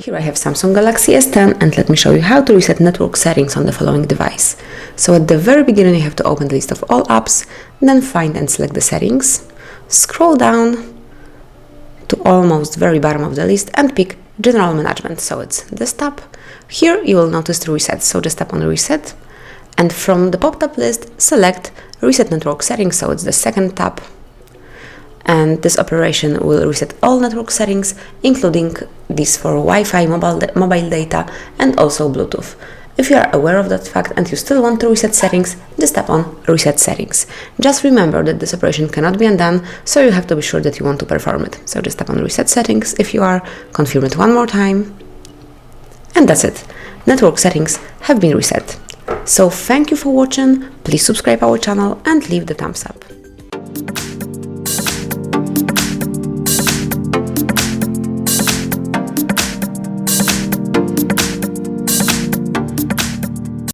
Here I have Samsung Galaxy S10 and let me show you how to reset network settings on the following device. So at the very beginning you have to open the list of all apps, then find and select the settings, scroll down to almost very bottom of the list and pick General Management, so it's this tab. Here you will notice the reset, so just tap on Reset and from the pop-up list select Reset Network Settings, so it's the second tab. And this operation will reset all network settings, including these for Wi-Fi, mobile data and also Bluetooth. If you are aware of that fact and you still want to reset settings, just tap on Reset Settings. Just remember that this operation cannot be undone, so you have to be sure that you want to perform it. So just tap on Reset Settings if you are, confirm it one more time, and that's it. Network settings have been reset. So thank you for watching, please subscribe our channel and leave the thumbs up.